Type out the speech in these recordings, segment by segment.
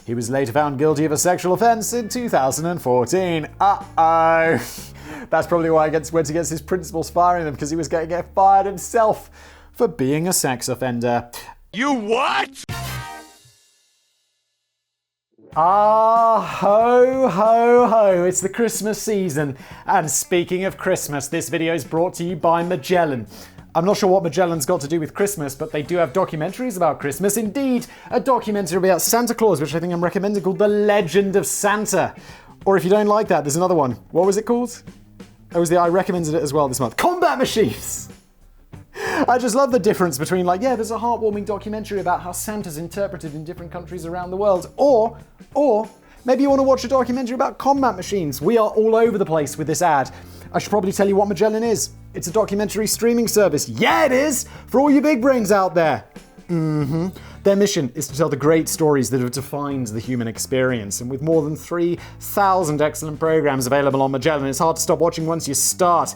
He was later found guilty of a sexual offense in 2014. Uh-oh. That's probably why he went against his principals firing them, because he was going to get fired himself for being a sex offender. You what? Ah, ho, ho, ho, it's the Christmas season. And speaking of Christmas, this video is brought to you by Magellan. I'm not sure what Magellan's got to do with Christmas, but they do have documentaries about Christmas. Indeed, a documentary about Santa Claus, which I think I'm recommending, called The Legend of Santa. Or if you don't like that, there's another one. What was it called? I recommended it as well this month. Combat Machines! I just love the difference between there's a heartwarming documentary about how Santa's interpreted in different countries around the world. Or maybe you want to watch a documentary about combat machines. We are all over the place with this ad. I should probably tell you what Magellan is. It's a documentary streaming service. Yeah, it is! For all you big brains out there. Their mission is to tell the great stories that have defined the human experience. And with more than 3,000 excellent programs available on Magellan, it's hard to stop watching once you start.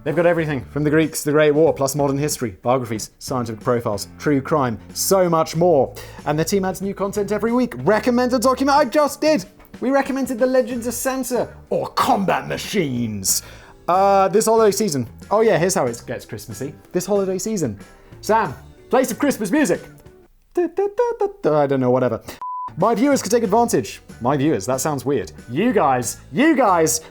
They've got everything from the Greeks to the Great War, plus modern history, biographies, scientific profiles, true crime, so much more. And their team adds new content every week. Recommend a document I just did. We recommended The Legends of Santa or Combat Machines. This holiday season. Oh yeah, here's how it gets Christmassy. This holiday season. Sam, play some Christmas music. I don't know, whatever. My viewers could take advantage. My viewers, that sounds weird. You guys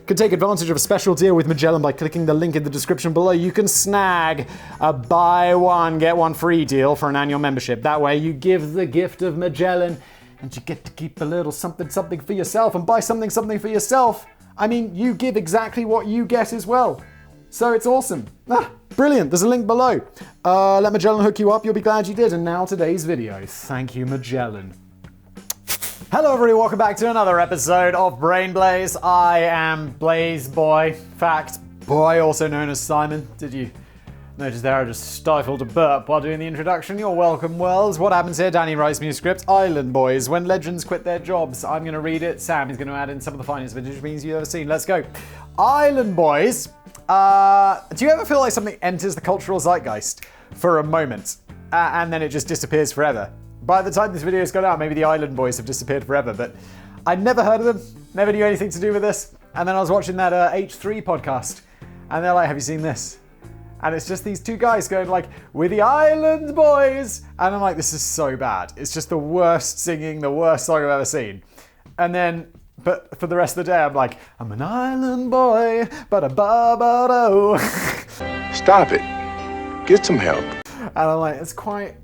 could take advantage of a special deal with Magellan by clicking the link in the description below. You can snag a buy one, get one free deal for an annual membership. That way you give the gift of Magellan and you get to keep a little something for yourself and buy something for yourself. I mean, you give exactly what you get as well. So it's awesome. Brilliant. There's a link below. Let Magellan hook you up. You'll be glad you did. And now today's video. Thank you, Magellan. Hello everybody, welcome back to another episode of Brain Blaze. I am Blaze Boy, Fact Boy, also known as Simon. Did you notice there I just stifled a burp while doing the introduction? You're welcome, worlds. What happens here? Danny writes me a script. Island Boys, when legends quit their jobs. I'm going to read it. Sam is going to add in some of the finest vintage memes you've ever seen. Let's go. Island Boys. Do you ever feel like something enters the cultural zeitgeist for a moment and then it just disappears forever? By the time this video's gone out, maybe the Island Boys have disappeared forever, but I'd never heard of them, never knew anything to do with this. And then I was watching that H3 podcast, and they're like, have you seen this? And it's just these two guys going like, we're the Island Boys! And I'm like, this is so bad. It's just the worst singing, the worst song I've ever seen. And then, but for the rest of the day, I'm like, I'm an island boy, ba-da-ba-ba-do. Stop it. Get some help. And I'm like, it's quite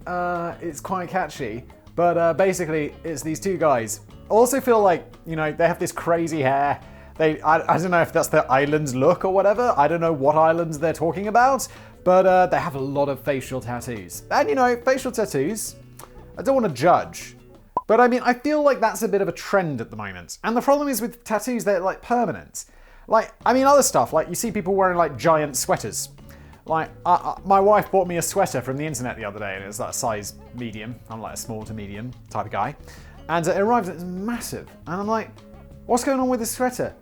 catchy. But basically, it's these two guys. Also feel like, they have this crazy hair. I don't know if that's their island's look or whatever. I don't know what islands they're talking about. But they have a lot of facial tattoos. And, facial tattoos, I don't want to judge. But I mean, I feel like that's a bit of a trend at the moment. And the problem is with tattoos, they're permanent. Other stuff, you see people wearing giant sweaters. My wife bought me a sweater from the internet the other day, and it was a size medium. I'm a small to medium type of guy. And it arrived, and it was massive. And I'm like, what's going on with this sweater?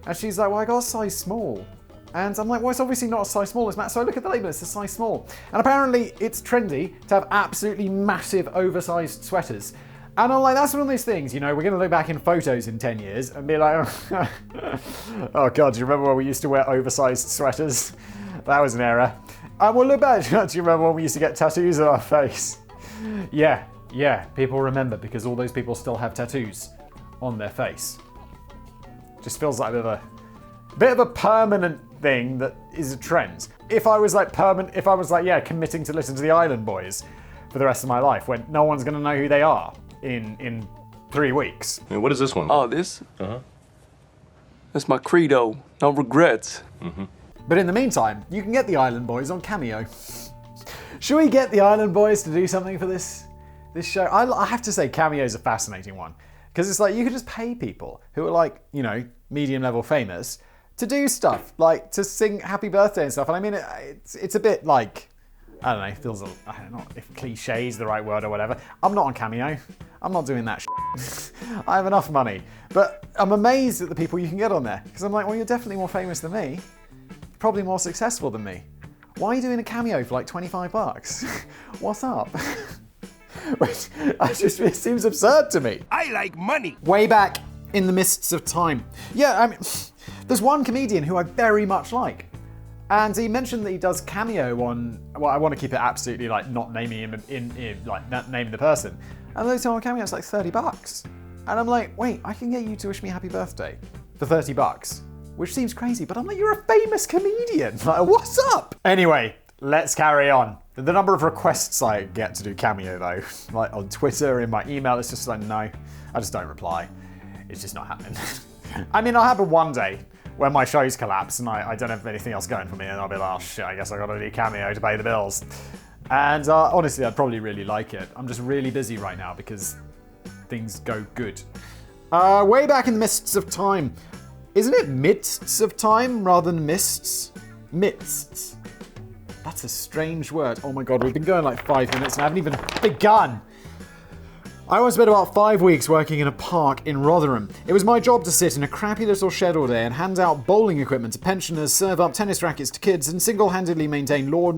And she's like, well, I got a size small. And I'm like, well, it's obviously not a size small. So I look at the label, it's a size small. And apparently it's trendy to have absolutely massive oversized sweaters. And I'm like, that's one of those things, we're going to look back in photos in 10 years and be like, oh God, do you remember when we used to wear oversized sweaters? That was an era. And we'll look back. Do you remember when we used to get tattoos on our face? Yeah, people remember because all those people still have tattoos on their face. Just feels like a bit of a permanent thing that is a trend. If I was committing to listen to the Island Boys for the rest of my life, when no one's going to know who they are in 3 weeks. Hey, what is this one? Oh, this? That's my credo. No regrets. But in the meantime, you can get the Island Boys on Cameo. Should we get the Island Boys to do something for this show? I have to say, Cameo is a fascinating one. Because it's you could just pay people who are medium level famous to do stuff, to sing happy birthday and stuff. And I mean, it's a bit I don't know, feels, I don't know if cliche is the right word or whatever. I'm not on Cameo. I'm not doing that shit. I have enough money. But I'm amazed at the people you can get on there. Because I'm like, well, you're definitely more famous than me. Probably more successful than me. Why are you doing a cameo for $25? What's up? Which it seems absurd to me. I like money. Way back in the mists of time. Yeah, I mean, there's one comedian who I very much like. And he mentioned that he does cameo on, well, I want to keep it absolutely like not naming him like not naming the person. And those on cameo, it's like $30. And I'm like, wait, I can get you to wish me happy birthday for $30, which seems crazy, but I'm like, you're a famous comedian. Like, what's up? Anyway, let's carry on. The number of requests I get to do cameo though, like on Twitter, in my email, it's just like, no, I just don't reply. It's just not happening. I mean, it'll happen one day when my shows collapse and I don't have anything else going for me, and I'll be like, oh shit, I guess I gotta do cameo to pay the bills. And honestly, I'd probably really like it. I'm just really busy right now because things go good. Way back in the mists of time. Isn't it midsts of time rather than mists? Midsts. That's a strange word. Oh my god, we've been going like 5 minutes and I haven't even begun. I once spent about 5 weeks working in a park in Rotherham. It was my job to sit in a crappy little shed all day and hand out bowling equipment to pensioners, serve up tennis rackets to kids, and single-handedly maintain law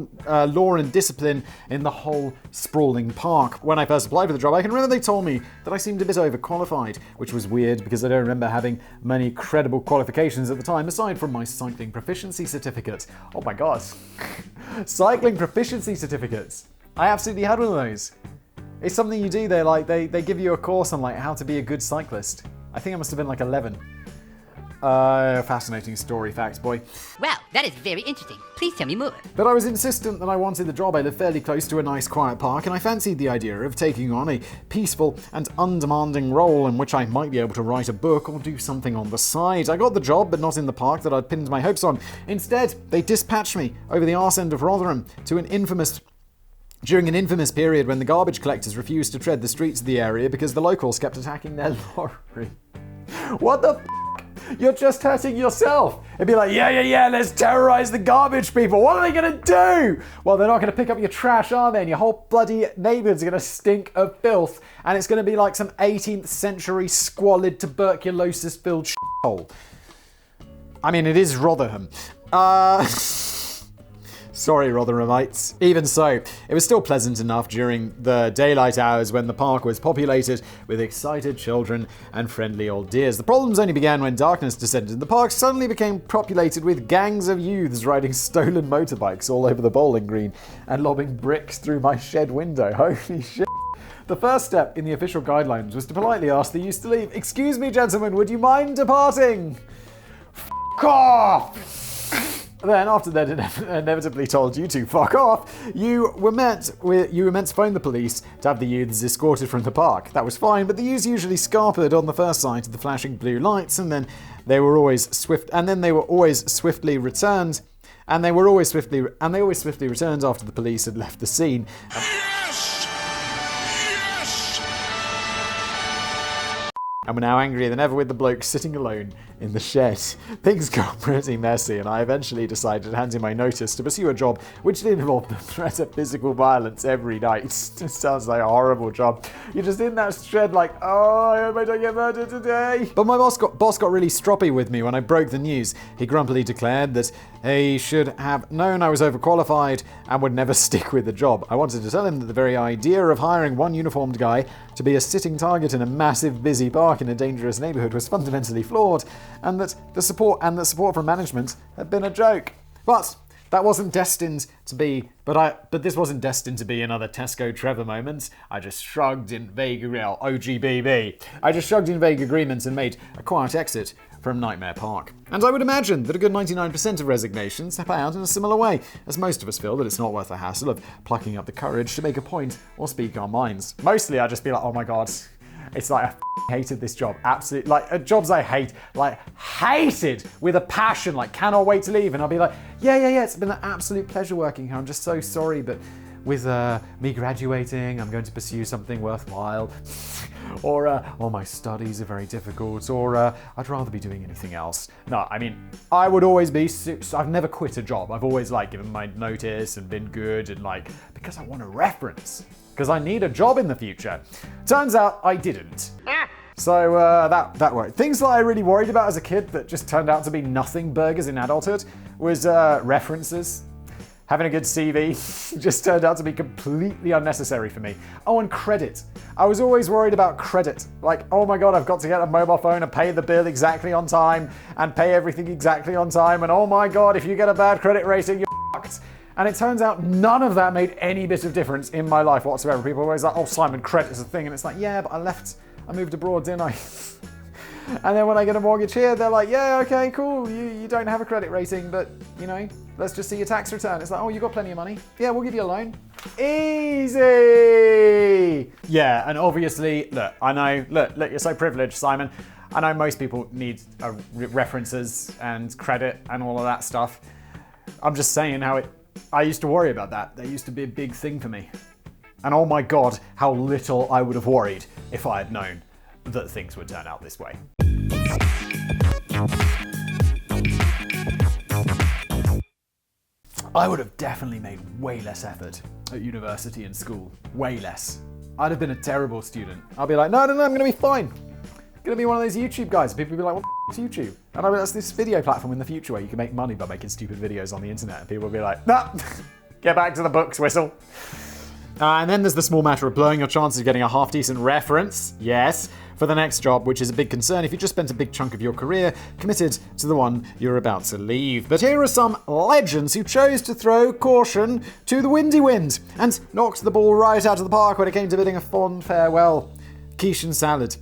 and discipline in the whole sprawling park. When I first applied for the job, I can remember they told me that I seemed a bit overqualified, which was weird because I don't remember having many credible qualifications at the time, aside from my cycling proficiency certificate. Oh my god. Cycling proficiency certificates. I absolutely had one of those. It's something you do. They give you a course on like how to be a good cyclist. I think I must have been like 11. Fascinating story, facts boy. Wow, that is very interesting. Please tell me more. But I was insistent that I wanted the job. I live fairly close to a nice quiet park, and I fancied the idea of taking on a peaceful and undemanding role in which I might be able to write a book or do something on the side. I got the job, but not in the park that I'd pinned my hopes on. Instead, they dispatched me over the arse end of Rotherham to during an infamous period when the garbage collectors refused to tread the streets of the area because the locals kept attacking their lorry. What the f***? You're just hurting yourself. It'd be like, yeah, let's terrorize the garbage people. What are they gonna do? Well, they're not gonna pick up your trash, are they? And your whole bloody neighborhood's gonna stink of filth. And it's gonna be like some 18th century squalid tuberculosis-filled shithole. I mean, it is Rotherham. Sorry, Rotherhamites. Even so, it was still pleasant enough during the daylight hours when the park was populated with excited children and friendly old dears. The problems only began when darkness descended and the park suddenly became populated with gangs of youths riding stolen motorbikes all over the bowling green and lobbing bricks through my shed window. Holy shit. The first step in the official guidelines was to politely ask the youths to leave. Excuse me, gentlemen, would you mind departing? F*** off! Then, after they'd inevitably told you to fuck off, you were meant to phone the police to have the youths escorted from the park. That was fine, but the youths usually scarpered on the first sight of the flashing blue lights, and then they were always swiftly returned. And they always swiftly returned after the police had left the scene. And we're now angrier than ever with the bloke sitting alone in the shed. Things got pretty messy, and I eventually decided to hand in my notice to pursue a job which did involve the threat of physical violence every night. It sounds like a horrible job. You're just in that shed like, oh, I hope I don't get murdered today. But my boss got really stroppy with me when I broke the news. He grumpily declared that he should have known I was overqualified and would never stick with the job. I wanted to tell him that the very idea of hiring one uniformed guy to be a sitting target in a massive busy park in a dangerous neighborhood was fundamentally flawed, and that the support from management had been a joke. But that wasn't destined to be. But this wasn't destined to be another Tesco Trevor moment. I just shrugged in vague OGBB. I just shrugged in vague agreements and made a quiet exit from Nightmare Park. And I would imagine that a good 99% of resignations play out in a similar way, as most of us feel that it's not worth the hassle of plucking up the courage to make a point or speak our minds. Mostly I just be like, oh my god, it's like I hated this job. Absolutely. Like, jobs I hate. Like, hated with a passion. Like, cannot wait to leave. And I'll be like, yeah. It's been an absolute pleasure working here. I'm just so sorry. But with me graduating, I'm going to pursue something worthwhile. Or my studies are very difficult. Or I'd rather be doing anything else. No, I mean, I would always be... I've never quit a job. I've always, given my notice and been good. And, because I want a reference. Because I need a job in the future. Turns out I didn't. So that worked. Things that I really worried about as a kid that just turned out to be nothing burgers in adulthood was references. Having a good CV just turned out to be completely unnecessary for me. Oh, and credit. I was always worried about credit. Like, oh my God, I've got to get a mobile phone and pay the bill exactly on time and pay everything exactly on time. And oh my God, if you get a bad credit rating, you're fucked. And it turns out none of that made any bit of difference in my life whatsoever. People are always like, oh, Simon, credit's a thing. And it's like, yeah, but I moved abroad, didn't I? And then when I get a mortgage here, they're like, yeah, okay, cool. You don't have a credit rating, but, you know, let's just see your tax return. It's like, oh, you got plenty of money. Yeah, we'll give you a loan. Easy! Yeah, and obviously, look, I know, look, you're so privileged, Simon. I know most people need references and credit and all of that stuff. I'm just saying how I used to worry about that. That used to be a big thing for me. And oh my God, how little I would have worried if I had known that things would turn out this way. I would have definitely made way less effort at university and school. Way less. I'd have been a terrible student. I'll be like, no, I'm gonna be fine. I'm gonna be one of those YouTube guys. People will be like, what the f*** is YouTube? And I'll be like, that's this video platform in the future where you can make money by making stupid videos on the internet. And people will be like, nah, get back to the books, Whistle. And then there's the small matter of blowing your chances of getting a half-decent reference, yes, for the next job, which is a big concern if you just spent a big chunk of your career committed to the one you're about to leave. But here are some legends who chose to throw caution to the windy wind and knocked the ball right out of the park when it came to bidding a fond farewell. Quiche and salad.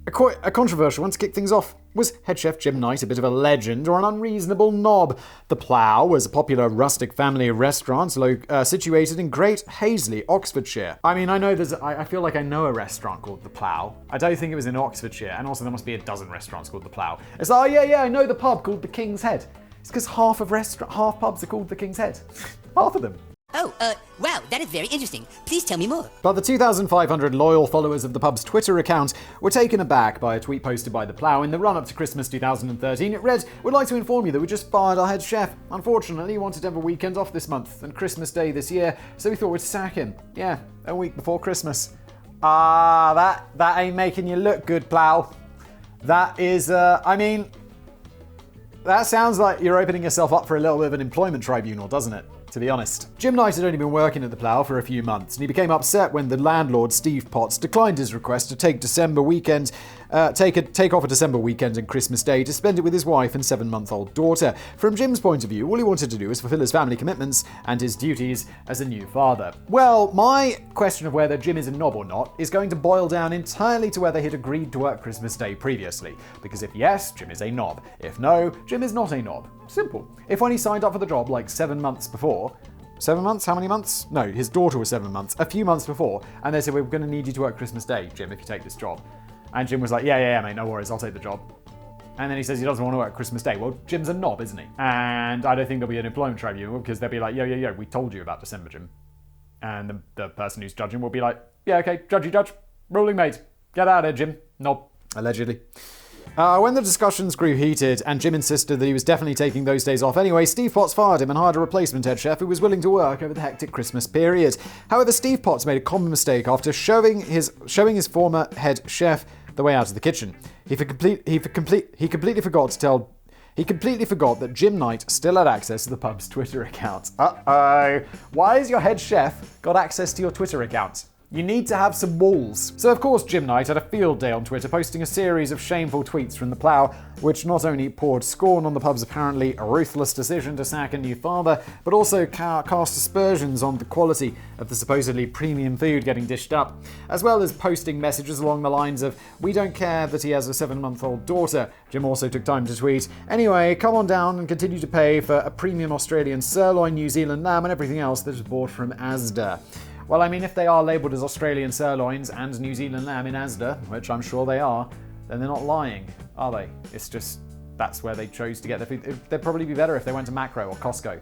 A controversial one to kick things off. Was head chef Jim Knight a bit of a legend or an unreasonable knob? The Plough was a popular rustic family restaurant situated in Great Hazley, Oxfordshire. I mean, I feel like I know a restaurant called The Plough. I don't think it was in Oxfordshire, and also there must be a dozen restaurants called The Plough. It's like, oh yeah, I know the pub called The King's Head. It's because half pubs are called The King's Head. Half of them. Oh, wow, that is very interesting. Please tell me more. But the 2,500 loyal followers of the pub's Twitter account were taken aback by a tweet posted by The Plough in the run-up to Christmas 2013. It read, "Would like to inform you that we just fired our head chef. Unfortunately, he wanted to have a weekend off this month and Christmas Day this year, so we thought we'd sack him. Yeah, a week before Christmas." That ain't making you look good, Plough. That is, that sounds like you're opening yourself up for a little bit of an employment tribunal, doesn't it? To be honest. Jim Knight had only been working at the Plough for a few months, and he became upset when the landlord, Steve Potts, declined his request to take off a December weekend and Christmas Day to spend it with his wife and 7-month-old daughter. From Jim's point of view, all he wanted to do was fulfill his family commitments and his duties as a new father. Well, my question of whether Jim is a knob or not is going to boil down entirely to whether he'd agreed to work Christmas Day previously. Because if yes, Jim is a knob. If no, Jim is not a knob. Simple. If when he signed up for the job like 7 months before, 7 months? How many months? No, his daughter was 7 months. A few months before. And they said, we're going to need you to work Christmas Day, Jim, if you take this job. And Jim was like, yeah, mate, no worries, I'll take the job. And then he says he doesn't want to work Christmas Day. Well, Jim's a knob, isn't he? And I don't think there'll be an employment tribunal because they'll be like, yo, we told you about December, Jim. And the person who's judging will be like, yeah, okay, judge, ruling made. Get out of here, Jim. Knob. Allegedly. When the discussions grew heated and Jim insisted that he was definitely taking those days off anyway, Steve Potts fired him and hired a replacement head chef who was willing to work over the hectic Christmas period. However, Steve Potts made a common mistake after showing his former head chef the way out of the kitchen. He completely forgot that Jim Knight still had access to the pub's Twitter account. Uh-oh. Why has your head chef got access to your Twitter account? You need to have some balls. So of course Jim Knight had a field day on Twitter, posting a series of shameful tweets from the Plough, which not only poured scorn on the pub's apparently ruthless decision to sack a new father, but also cast aspersions on the quality of the supposedly premium food getting dished up, as well as posting messages along the lines of, "We don't care that he has a 7-month-old daughter." Jim also took time to tweet, "Anyway, come on down and continue to pay for a premium Australian sirloin, New Zealand lamb and everything else that is bought from Asda." Well, I mean, if they are labelled as Australian sirloins and New Zealand lamb in Asda, which I'm sure they are, then they're not lying, are they? It's just, that's where they chose to get their food. They'd probably be better if they went to Macro or Costco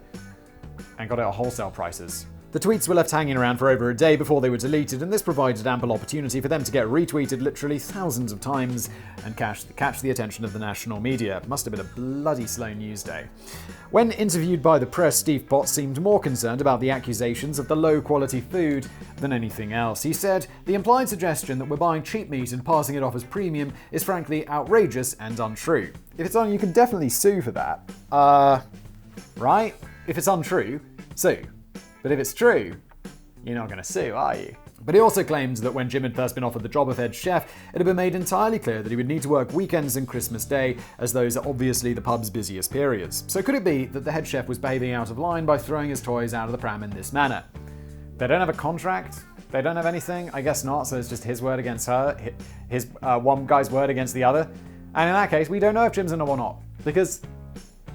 and got it at wholesale prices. The tweets were left hanging around for over a day before they were deleted, and this provided ample opportunity for them to get retweeted literally thousands of times and catch the attention of the national media. Must have been a bloody slow news day. When interviewed by the press, Steve Potts seemed more concerned about the accusations of the low-quality food than anything else. He said, "The implied suggestion that we're buying cheap meat and passing it off as premium is frankly outrageous and untrue." If it's on, you can definitely sue for that. Right? If it's untrue, Sue. But if it's true, you're not going to sue, are you? But he also claimed that when Jim had first been offered the job of head chef, it had been made entirely clear that he would need to work weekends and Christmas Day, as those are obviously the pub's busiest periods. So could it be that the head chef was behaving out of line by throwing his toys out of the pram in this manner? They don't have a contract? They don't have anything? I guess not, so it's just his word against her, his one guy's word against the other. And in that case, we don't know if Jim's a knob or not, because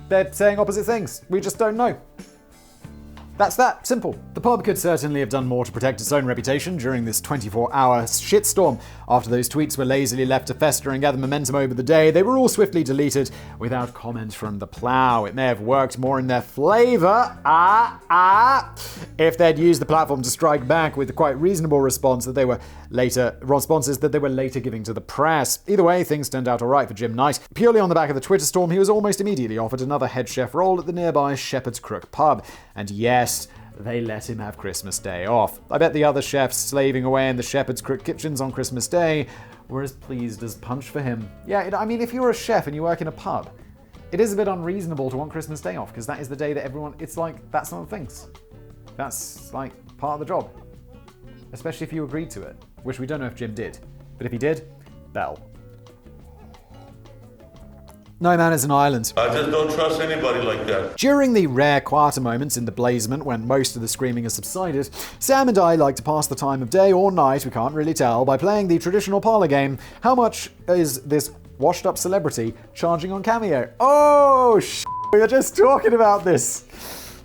they're saying opposite things. We just don't know. That's that simple. The pub could certainly have done more to protect its own reputation during this 24-hour shitstorm. After those tweets were lazily left to fester and gather momentum over the day, they were all swiftly deleted without comment from the plow. It may have worked more in their flavor, if they'd used the platform to strike back with the quite reasonable responses that they were later giving to the press. Either way, things turned out alright for Jim Knight. Purely on the back of the Twitter storm, he was almost immediately offered another head chef role at the nearby Shepherd's Crook pub. And yes, they let him have Christmas Day off. I bet the other chefs slaving away in the Shepherd's Crook kitchens on Christmas Day were as pleased as punch for him. Yeah, I mean, if you're a chef and you work in a pub, it is a bit unreasonable to want Christmas Day off, because that is the day that everyone, it's like, that's one of the things. That's like part of the job. Especially if you agreed to it, which we don't know if Jim did. But if he did, bell. No man is an island. I just don't trust anybody like that. During the rare quieter moments in the blazement when most of the screaming has subsided, Sam and I like to pass the time of day or night, we can't really tell, by playing the traditional parlor game. How much is this washed up celebrity charging on Cameo? Oh, we were just talking about this.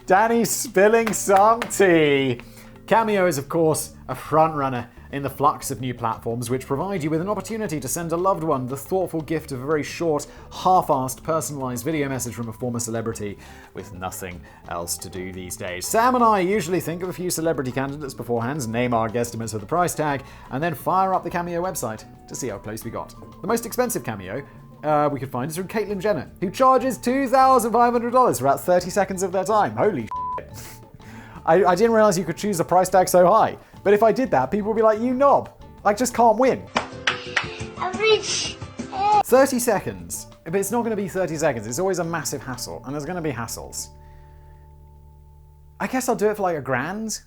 Danny spilling some tea. Cameo is, of course, a frontrunner in the flux of new platforms which provide you with an opportunity to send a loved one the thoughtful gift of a very short, half-assed, personalized video message from a former celebrity with nothing else to do these days. Sam and I usually think of a few celebrity candidates beforehand, name our guesstimates for the price tag, and then fire up the Cameo website to see how close we got. The most expensive Cameo we could find is from Caitlyn Jenner, who charges $2,500 for about 30 seconds of their time. Holy shit. I didn't realize you could choose a price tag so high. But if I did that, people would be like, you knob. I just can't win. 30 seconds. But it's not going to be 30 seconds. It's always a massive hassle. And there's going to be hassles. I guess I'll do it for like $1,000.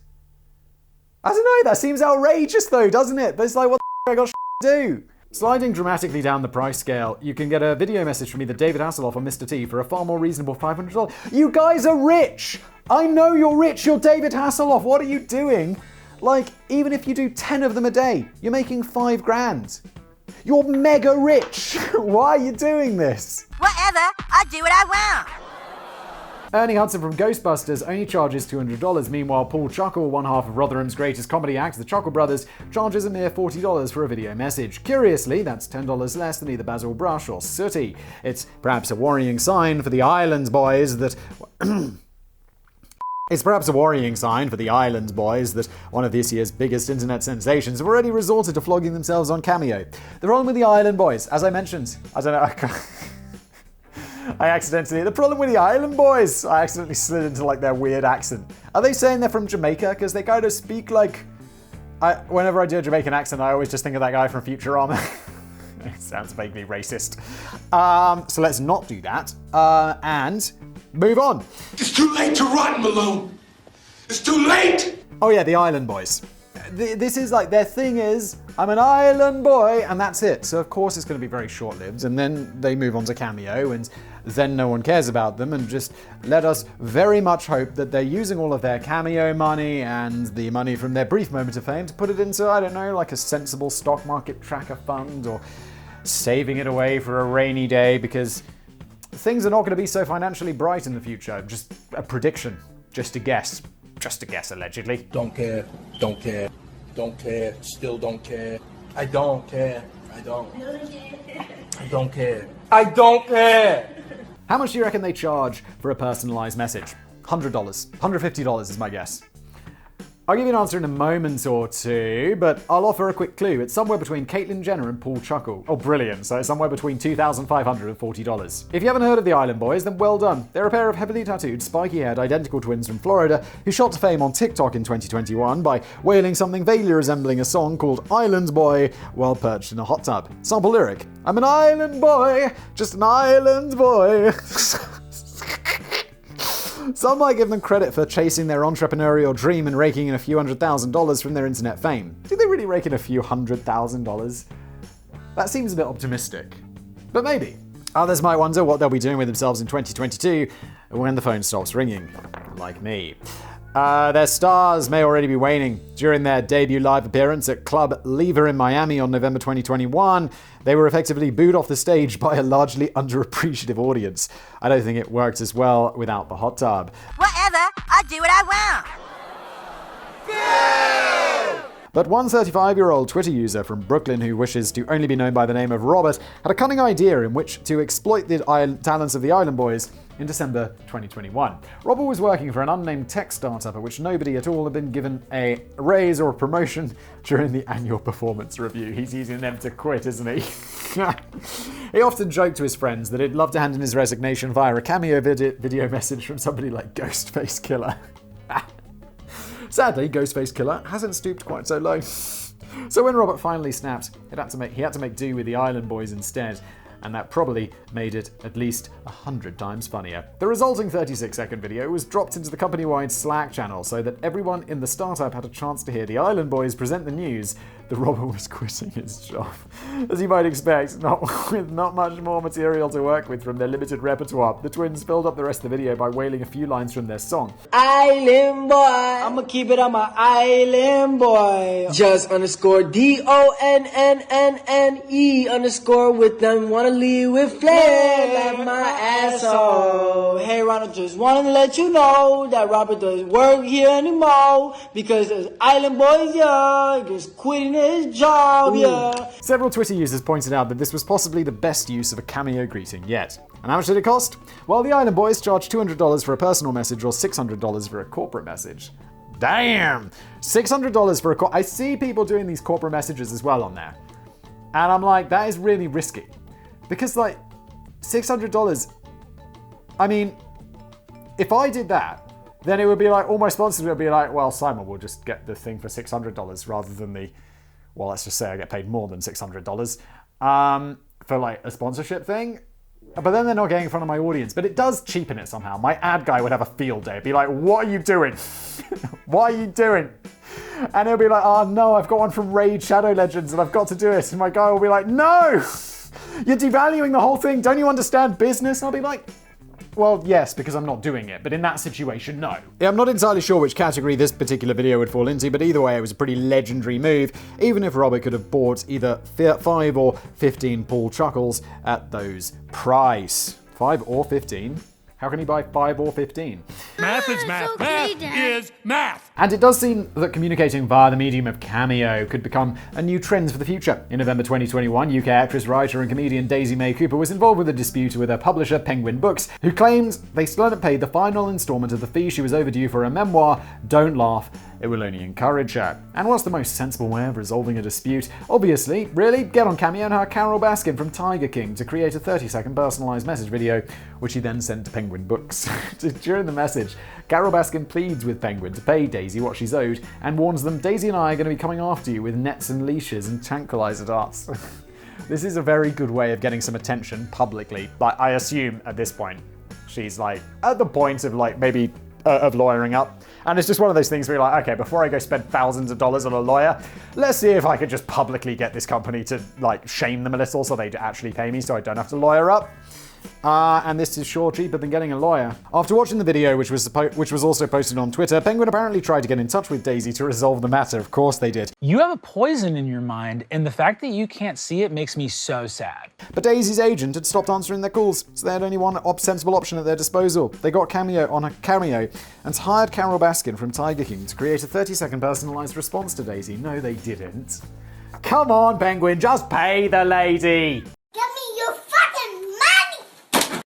I don't know. That seems outrageous though, doesn't it? But it's like, what the I got to do? Sliding dramatically down the price scale, you can get a video message from either David Hasselhoff or Mr. T for a far more reasonable $500. You guys are rich! I know you're rich, you're David Hasselhoff, what are you doing? Like, even if you do 10 of them a day, you're making $5,000. You're mega rich! Why are you doing this? Whatever, I do what I want. Ernie Hudson from Ghostbusters only charges $200. Meanwhile, Paul Chuckle, one half of Rotherham's greatest comedy act, the Chuckle Brothers, charges a mere $40 for a video message. Curiously, that's $10 less than either Basil Brush or Sooty. It's perhaps a worrying sign for the Islands boys that... It's perhaps a worrying sign for the Island boys that one of this year's biggest internet sensations have already resorted to flogging themselves on Cameo. The problem with the Island boys, as I mentioned, I don't know, the problem with the Island boys, I accidentally slid into like their weird accent. Are they saying they're from Jamaica? Because they kind of speak like, whenever I do a Jamaican accent, I always just think of that guy from Futurama. It sounds vaguely racist. So let's not do that, and move on. It's too late to run, Malone. It's too late. Oh yeah, the Island boys. This is like, their thing is, I'm an island boy, and that's it. So of course it's going to be very short-lived, and then they move on to Cameo, and then no one cares about them, and just let us very much hope that they're using all of their Cameo money and the money from their brief moment of fame to put it into, I don't know, like a sensible stock market tracker fund, or saving it away for a rainy day, because things are not going to be so financially bright in the future. Just a prediction, just a guess. Just a guess, allegedly. Don't care, don't care, don't care, still don't care. I don't care, I don't. I don't care. I don't care! How much do you reckon they charge for a personalized message? $100, $150 is my guess. I'll give you an answer in a moment or two, but I'll offer a quick clue. It's somewhere between Caitlyn Jenner and Paul Chuckle. Oh, brilliant. So it's somewhere between $2,500 and $40. If you haven't heard of the Island Boys, then well done. They're a pair of heavily tattooed, spiky-haired, identical twins from Florida who shot to fame on TikTok in 2021 by wailing something vaguely resembling a song called Island Boy while perched in a hot tub. Sample lyric: I'm an island boy, just an island boy. Some might give them credit for chasing their entrepreneurial dream and raking in a few $100,000 from their internet fame. Do they really rake in a few $100,000? That seems a bit optimistic. But maybe. Others might wonder what they'll be doing with themselves in 2022 when the phone stops ringing. Like me. Their stars may already be waning. During their debut live appearance at Club Lever in Miami on November 2021, they were effectively booed off the stage by a largely underappreciative audience. I don't think it worked as well without the hot tub. Whatever, I do what I want. But one 35-year-old Twitter user from Brooklyn who wishes to only be known by the name of Robert had a cunning idea in which to exploit the talents of the Island Boys in December 2021. Robert was working for an unnamed tech startup at which nobody at all had been given a raise or a promotion during the annual performance review. He's using them to quit, isn't he? He often joked to his friends that he'd love to hand in his resignation via a cameo video message from somebody like Ghostface Killer. Sadly, Ghostface Killer hasn't stooped quite so low. So when Robert finally snapped, he had to make do with the Island Boys instead, and that probably made it at least 100 times funnier. The resulting 36-second video was dropped into the company-wide Slack channel so that everyone in the startup had a chance to hear the Island Boys present the news that Robert was quitting his job. As you might expect, with not much more material to work with from their limited repertoire, the twins filled up the rest of the video by wailing a few lines from their song. Island boy, I'ma keep it on my island boy. Just underscore DONNNNE underscore with them. Wanna leave with flair like my asshole. Hey Ronald, just wanted to let you know that Robert doesn't work here anymore because there's Island Boys, yeah, just quitting his job, yeah. Several Twitter users pointed out that this was possibly the best use of a cameo greeting yet. And how much did it cost? Well, the Island Boys charged $200 for a personal message or $600 for a corporate message. Damn! $600 for a I see people doing these corporate messages as well on there. And I'm like, that is really risky. Because, like, $600, I mean, if I did that, then it would be like, all my sponsors would be like, well, Simon, we'll just get the thing for $600 rather than well, let's just say I get paid more than $600 for, like, a sponsorship thing. But then they're not getting in front of my audience. But it does cheapen it somehow. My ad guy would have a field day. Be like, what are you doing? What are you doing? And he'll be like, oh, no, I've got one from Raid Shadow Legends and I've got to do it. And my guy will be like, no! You're devaluing the whole thing. Don't you understand business? And I'll be like, well, yes, because I'm not doing it. But in that situation, no. Yeah, I'm not entirely sure which category this particular video would fall into, but either way, it was a pretty legendary move, even if Robert could have bought either 5 or 15 Paul Chuckles at those price. 5 or 15? How can he buy 5 or 15? Math is math. Okay, Math Dad. is math. And it does seem that communicating via the medium of Cameo could become a new trend for the future. In November 2021, UK actress, writer and comedian Daisy May Cooper was involved with a dispute with her publisher, Penguin Books, who claimed they still hadn't paid the final installment of the fee she was overdue for her memoir, Don't Laugh, It Will Only Encourage Her. And what's the most sensible way of resolving a dispute? Obviously, really, get on Cameo and hire Carol Baskin from Tiger King to create a 30-second personalized message video, which he then sent to Penguin Books. During the message, Carol Baskin pleads with Penguin to pay Daisy what she's owed and warns them, Daisy and I are going to be coming after you with nets and leashes and tranquilizer darts. This is a very good way of getting some attention publicly, but I assume at this point she's like at the point of like maybe of lawyering up. And it's just one of those things where you're like, okay, before I go spend thousands of dollars on a lawyer, let's see if I could just publicly get this company to like shame them a little so they'd actually pay me so I don't have to lawyer up. And this is sure cheaper than getting a lawyer. After watching the video, which was also posted on Twitter, Penguin apparently tried to get in touch with Daisy to resolve the matter. Of course they did. You have a poison in your mind, and the fact that you can't see it makes me so sad. But Daisy's agent had stopped answering their calls, so they had only one sensible option at their disposal. They got Cameo on a Cameo and hired Carol Baskin from Tiger King to create a 30-second personalized response to Daisy. No, they didn't. Come on, Penguin, just pay the lady! Give me your fucking money!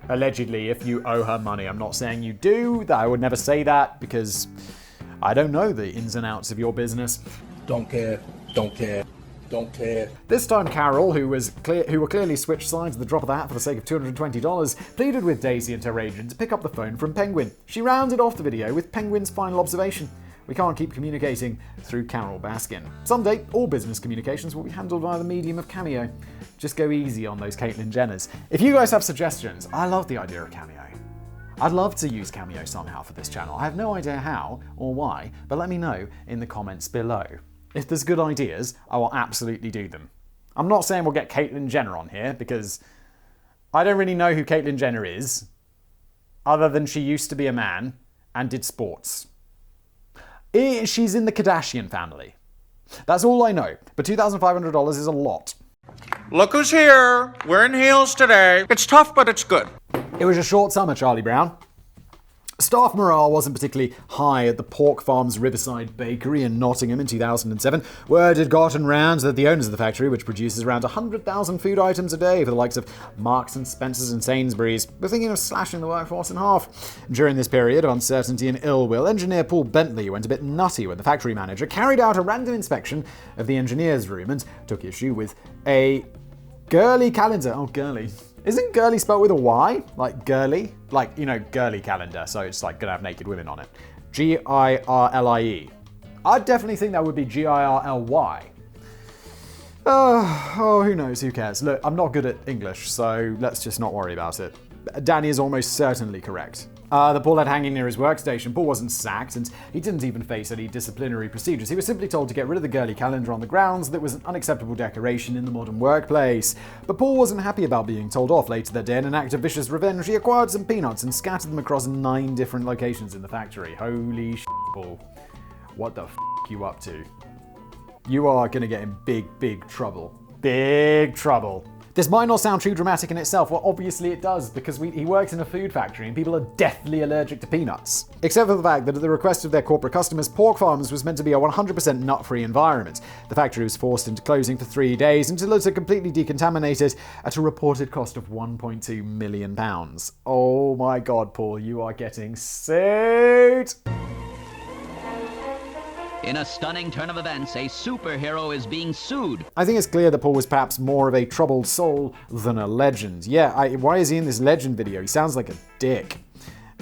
Allegedly, if you owe her money. I'm not saying you do. I would never say that because I don't know the ins and outs of your business. Don't care, don't care, don't care. This time, Carol, who were clearly switched sides at the drop of the hat for the sake of $220, pleaded with Daisy and her agent to pick up the phone from Penguin. She rounded off the video with Penguin's final observation. We can't keep communicating through Carol Baskin. Someday, all business communications will be handled via the medium of Cameo. Just go easy on those Caitlyn Jenners. If you guys have suggestions, I love the idea of Cameo. I'd love to use Cameo somehow for this channel. I have no idea how or why, but let me know in the comments below. If there's good ideas, I will absolutely do them. I'm not saying we'll get Caitlyn Jenner on here, because I don't really know who Caitlyn Jenner is, other than she used to be a man and did sports. She's in the Kardashian family. That's all I know, but $2,500 is a lot. Look who's here. We're in heels today. It's tough, but it's good. It was a short summer, Charlie Brown. Staff morale wasn't particularly high at the Pork Farms Riverside Bakery in Nottingham in 2007. Word had gotten round that the owners of the factory, which produces around 100,000 food items a day for the likes of Marks and Spencer's and Sainsbury's, were thinking of slashing the workforce in half. During this period of uncertainty and ill will, engineer Paul Bentley went a bit nutty when the factory manager carried out a random inspection of the engineer's room and took issue with a girly calendar. Oh, girly. Isn't girly spelled with a Y? Like girly? Like, you know, girly calendar, so it's like gonna have naked women on it. Girlie. I'd definitely think that would be Girly. Who knows, who cares? Look, I'm not good at English, so let's just not worry about it. Danny is almost certainly correct. The Paul had hanging near his workstation. Paul wasn't sacked, and he didn't even face any disciplinary procedures. He was simply told to get rid of the girly calendar on the grounds that it was an unacceptable decoration in the modern workplace. But Paul wasn't happy about being told off. Later that day, in an act of vicious revenge, he acquired some peanuts and scattered them across 9 different locations in the factory. Holy shit, Paul. What the f*** you up to? You are gonna get in big, big trouble. Big trouble. This might not sound too dramatic in itself. Well, obviously it does, because he works in a food factory and people are deathly allergic to peanuts. Except for the fact that at the request of their corporate customers, Pork Farms was meant to be a 100% nut-free environment. The factory was forced into closing for 3 days until it had completely decontaminated at a reported cost of £1.2 million. Oh my god, Paul, you are getting sued! In a stunning turn of events, a superhero is being sued. I think it's clear that Paul was perhaps more of a troubled soul than a legend. Yeah, why is he in this legend video? He sounds like a dick.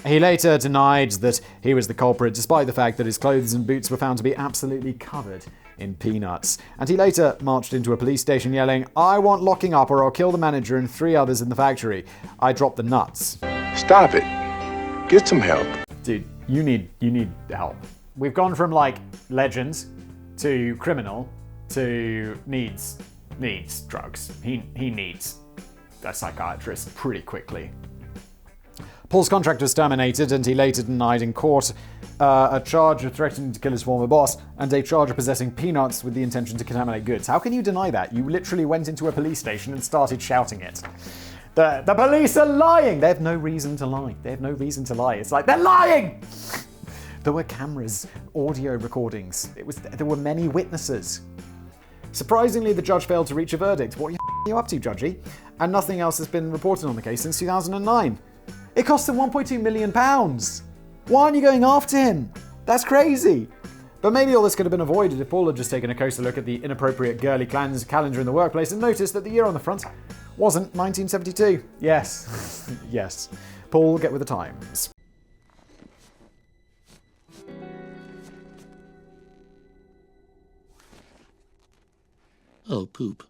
He later denied that he was the culprit, despite the fact that his clothes and boots were found to be absolutely covered in peanuts. And he later marched into a police station yelling, "I want locking up or I'll kill the manager and 3 others in the factory. I dropped the nuts." Stop it. Get some help. Dude, you need help. We've gone from, like, legend to criminal to needs drugs. He needs a psychiatrist pretty quickly. Paul's contract was terminated, and he later denied in court a charge of threatening to kill his former boss and a charge of possessing peanuts with the intention to contaminate goods. How can you deny that? You literally went into a police station and started shouting it. The police are lying! They have no reason to lie. They have no reason to lie. It's like, they're lying! There were cameras, audio recordings. There were many witnesses. Surprisingly, the judge failed to reach a verdict. What are you up to, judgy? And nothing else has been reported on the case since 2009. It cost him £1.2 million. Why aren't you going after him? That's crazy. But maybe all this could have been avoided if Paul had just taken a closer look at the inappropriate girly calendar in the workplace and noticed that the year on the front wasn't 1972. Yes. Yes. Paul, get with the times. Oh, poop.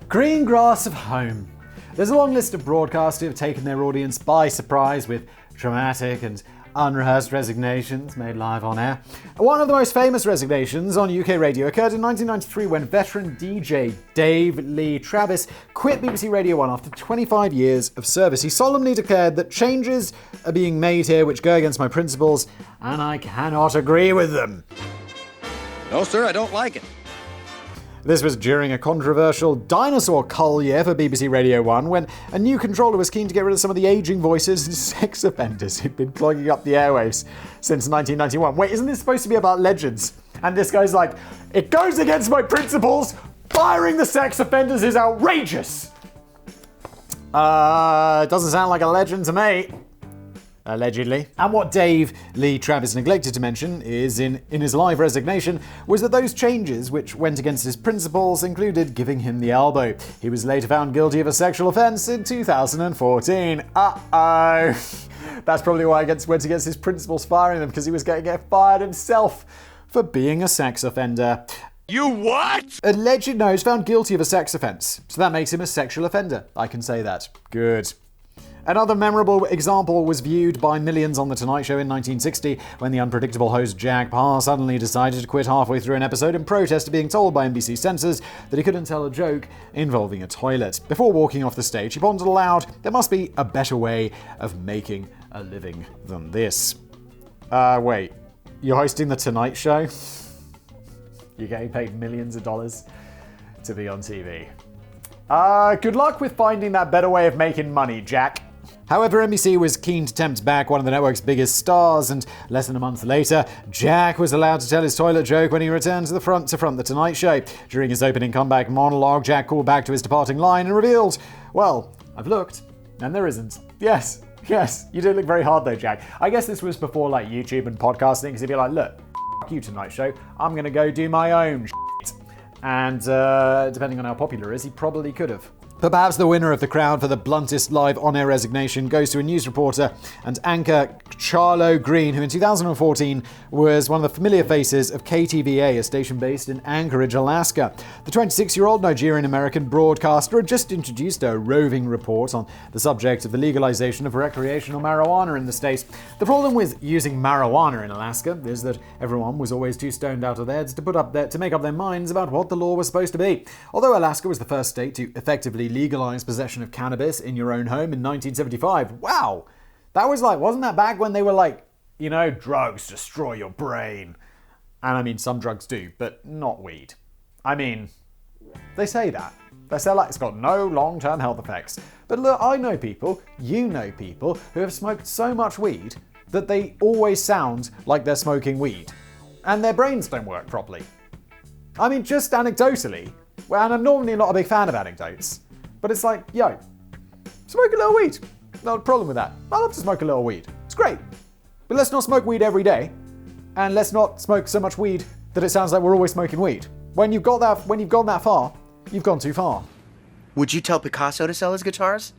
Green grass of home. There's a long list of broadcasters who have taken their audience by surprise with dramatic and unrehearsed resignations made live on air. One of the most famous resignations on UK radio occurred in 1993 when veteran DJ Dave Lee Travis quit BBC Radio 1 after 25 years of service. He solemnly declared that changes are being made here which go against my principles, and I cannot agree with them. No, sir, I don't like it. This was during a controversial dinosaur cull year for BBC Radio 1 when a new controller was keen to get rid of some of the aging voices and sex offenders who'd been clogging up the airwaves since 1991. Wait, isn't this supposed to be about legends? And this guy's like, it goes against my principles, firing the sex offenders is outrageous! Doesn't sound like a legend to me. Allegedly. And what Dave Lee Travis neglected to mention is in his live resignation was that those changes which went against his principles included giving him the elbow. He was later found guilty of a sexual offence in 2014. Uh-oh. That's probably why he went against his principles firing them, because he was going to get fired himself for being a sex offender. You what? Alleged, no, he's found guilty of a sex offence. So that makes him a sexual offender. I can say that. Good. Another memorable example was viewed by millions on The Tonight Show in 1960 when the unpredictable host Jack Paar suddenly decided to quit halfway through an episode in protest of being told by NBC censors that he couldn't tell a joke involving a toilet. Before walking off the stage, he pondered aloud, there must be a better way of making a living than this. Wait, you're hosting The Tonight Show? You're getting paid millions of dollars to be on TV. Good luck with finding that better way of making money, Jack. However, NBC was keen to tempt back one of the network's biggest stars, and less than a month later, Jack was allowed to tell his toilet joke when he returned to front The Tonight Show. During his opening comeback monologue, Jack called back to his departing line and revealed, well, I've looked, and there isn't. Yes, you did look very hard though, Jack. I guess this was before like YouTube and podcasting, because he'd be like, look, f*** you Tonight Show, I'm gonna go do my own shit. And depending on how popular it is, he probably could have. But perhaps the winner of the crowd for the bluntest live on-air resignation goes to a news reporter and anchor Charlo Green, who in 2014 was one of the familiar faces of KTVA, a station based in Anchorage, Alaska. The 26-year-old Nigerian-American broadcaster had just introduced a roving report on the subject of the legalization of recreational marijuana in the state. The problem with using marijuana in Alaska is that everyone was always too stoned out of their heads to make up their minds about what the law was supposed to be. Although Alaska was the first state to effectively legalize possession of cannabis in your own home in 1975. Wow! That was like, wasn't that back when they were like, you know, drugs destroy your brain? And I mean, some drugs do, but not weed. I mean, they say that. They say like it's got no long-term health effects. But look, I know people, you know people, who have smoked so much weed that they always sound like they're smoking weed. And their brains don't work properly. I mean, just anecdotally, well, and I'm normally not a big fan of anecdotes, but it's like, yo, smoke a little weed. Not a problem with that. I love to smoke a little weed. It's great. But let's not smoke weed every day. And let's not smoke so much weed that it sounds like we're always smoking weed. When you've gone that far, you've gone too far. Would you tell Picasso to sell his guitars?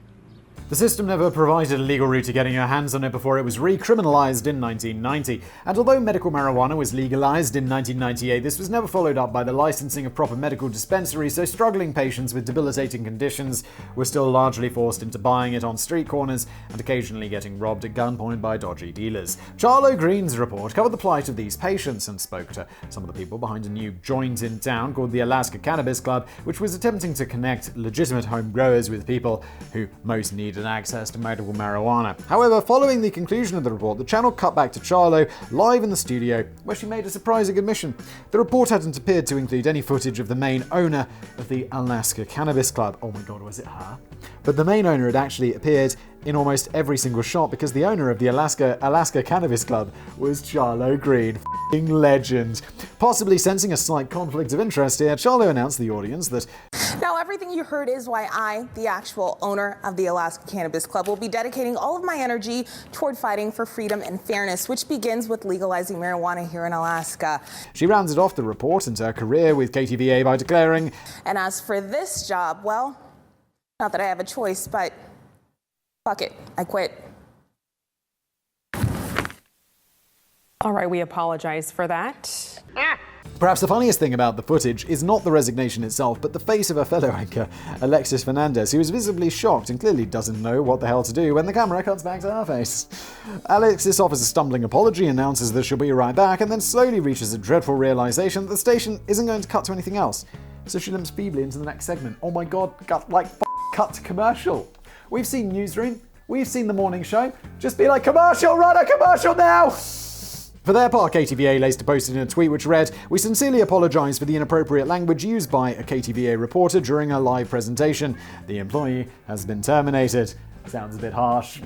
The system never provided a legal route to getting your hands on it before it was recriminalized in 1990. And although medical marijuana was legalized in 1998, this was never followed up by the licensing of proper medical dispensaries, so struggling patients with debilitating conditions were still largely forced into buying it on street corners and occasionally getting robbed at gunpoint by dodgy dealers. Charlo Green's report covered the plight of these patients and spoke to some of the people behind a new joint in town called the Alaska Cannabis Club, which was attempting to connect legitimate home growers with people who most needed access to medical marijuana. However, following the conclusion of the report, the channel cut back to Charlo live in the studio, where she made a surprising admission. The report hadn't appeared to include any footage of the main owner of the Alaska Cannabis Club. Oh my god, was it her? But the main owner had actually appeared in almost every single shot because the owner of the Alaska Cannabis Club was Charlo Green. F***ing legend. Possibly sensing a slight conflict of interest here, Charlo announced to the audience that now, everything you heard is why I, the actual owner of the Alaska Cannabis Club, will be dedicating all of my energy toward fighting for freedom and fairness, which begins with legalizing marijuana here in Alaska. She rounded off the report into her career with KTVA by declaring, and as for this job, well, not that I have a choice, but fuck it, I quit. All right, we apologize for that. Perhaps the funniest thing about the footage is not the resignation itself, but the face of her fellow anchor, Alexis Fernandez, who is visibly shocked and clearly doesn't know what the hell to do when the camera cuts back to her face. Alexis offers a stumbling apology, announces that she'll be right back, and then slowly reaches a dreadful realization that the station isn't going to cut to anything else. So she limps feebly into the next segment. Oh my god, cut to commercial. We've seen Newsroom, we've seen The Morning Show. Just be like, commercial, run a commercial now! For their part, KTVA later posted in a tweet which read, "We sincerely apologise for the inappropriate language used by a KTVA reporter during a live presentation. The employee has been terminated." Sounds a bit harsh.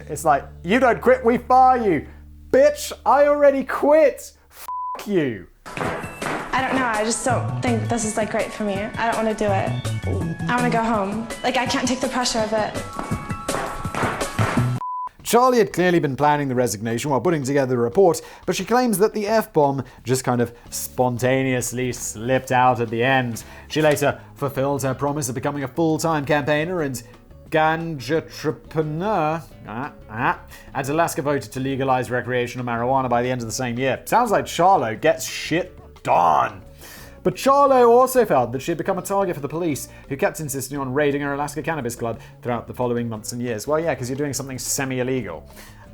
It's like, you don't quit, we fire you. Bitch, I already quit. F*** you. I don't know, I just don't think this is great for me. I don't want to do it. I want to go home. I can't take the pressure of it. Charlie had clearly been planning the resignation while putting together the report, but she claims that the F-bomb just kind of spontaneously slipped out at the end. She later fulfilled her promise of becoming a full-time campaigner and ganja-trepreneur, as Alaska voted to legalize recreational marijuana by the end of the same year. Sounds like Charlo gets shit done. But Charlo also felt that she had become a target for the police, who kept insisting on raiding her Alaska Cannabis Club throughout the following months and years. Well, yeah, because you're doing something semi-illegal.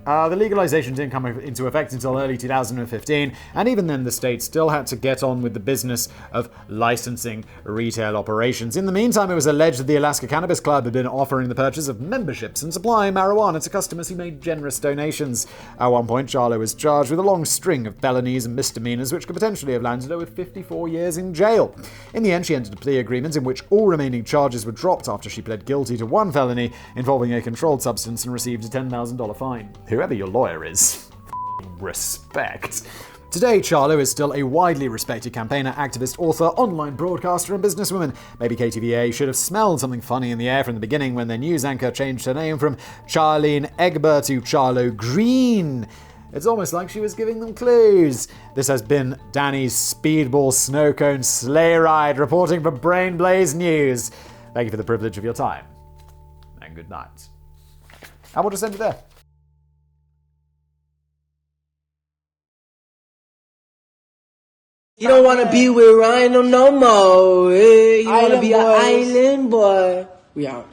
The legalization didn't come into effect until early 2015, and even then the state still had to get on with the business of licensing retail operations. In the meantime, it was alleged that the Alaska Cannabis Club had been offering the purchase of memberships and supplying marijuana to customers who made generous donations. At one point, Charlo was charged with a long string of felonies and misdemeanors, which could potentially have landed her with 54 years in jail. In the end, she entered a plea agreement in which all remaining charges were dropped after she pled guilty to one felony involving a controlled substance and received a $10,000 fine. Whoever your lawyer is, respect. Today, Charlo is still a widely respected campaigner, activist, author, online broadcaster, and businesswoman. Maybe KTVA should have smelled something funny in the air from the beginning when their news anchor changed her name from Charlene Egber to Charlo Green. It's almost like she was giving them clues. This has been Danny's Speedball Snowcone Sleigh Ride, reporting for Brain Blaze News. Thank you for the privilege of your time, and good night. And we'll just end it there. You don't want to be with Rhino no more. You want to be an island boy. We out.